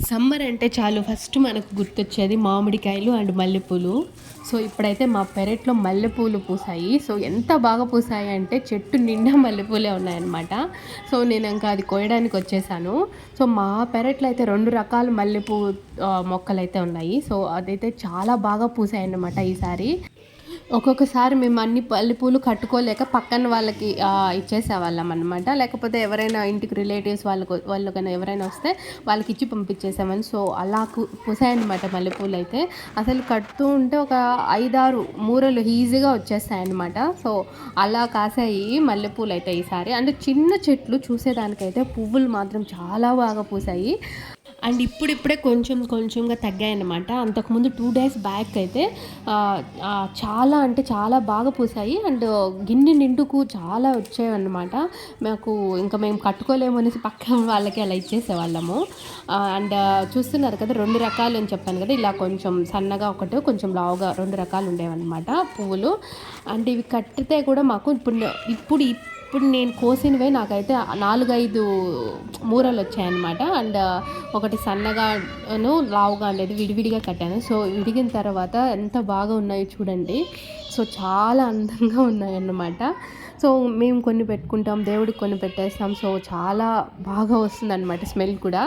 Summer అంటే చాలు first మనకు గుర్తొచ్చేది మామిడికాయలు అండ్ మల్లెపూలు. సో ఇప్పుడైతే మా పెరట్లో మల్లెపూలు పూసాయి. సో ఎంత బాగా పూసాయి అంటే చెట్టు నిండా మల్లెపూలే ఉన్నాయన్నమాట. సో నేను ఇంకా అది కోయడానికి వచ్చేసాను. సో మా పెరట్లో అయితే 2 రకాల మల్లెపూ మొక్కలైతే ఉన్నాయి. సో అదైతే చాలా బాగా పూసాయన్నమాట ఈసారి. ఒక్కొక్కసారి మేము అన్ని మల్లెపూలు కట్టుకోలేక పక్కన వాళ్ళకి ఇచ్చేసేవాళ్ళం అనమాట. లేకపోతే ఎవరైనా ఇంటికి రిలేటివ్స్ వాళ్ళకైనా ఎవరైనా వస్తే వాళ్ళకి ఇచ్చి పంపించేసామని. సో అలా పూసాయన్నమాట మల్లెపూలు అయితే. అసలు కడుతూ ఉంటే ఒక 5-6 మూరలు ఈజీగా వచ్చేస్తాయన్నమాట. సో అలా కాసాయి మల్లెపూలు అయితే ఈసారి. అంటే చిన్న చెట్లు చూసేదానికైతే పువ్వులు మాత్రం చాలా బాగా పూసాయి. అండ్ ఇప్పుడిప్పుడే కొంచెంగా తగ్గాయన్నమాట. అంతకుముందు 2 డేస్ బ్యాక్ అయితే చాలా అంటే చాలా బాగా పూసాయి. అండ్ గిన్నె నిండుకు చాలా వచ్చాయన్నమాట. మాకు ఇంకా మేము కట్టుకోలేము అనేసి పక్కన వాళ్ళకి అలా ఇచ్చేసేవాళ్ళము. అండ్ చూస్తున్నారు కదా 2 రకాలు అని చెప్పాను కదా, ఇలా కొంచెం సన్నగా ఒకటి, కొంచెం లావుగా 2 రకాలు ఉండేవన్నమాట పువ్వులు. అంటే ఇవి కట్టితే కూడా మాకు ఇప్పుడు నేను కోసినవే నాకైతే 4-5 మూరలు వచ్చాయన్నమాట. అండ్ ఒకటి సన్నగాను లావుగా అనేది విడివిడిగా కట్టాను. సో విడిగిన తర్వాత ఎంత బాగా ఉన్నాయో చూడండి. సో చాలా అందంగా ఉన్నాయన్నమాట. సో మేము కొన్ని పెట్టుకుంటాం, దేవుడికి కొన్ని పెట్టేస్తాం. సో చాలా బాగా వస్తుందన్నమాట స్మెల్ కూడా.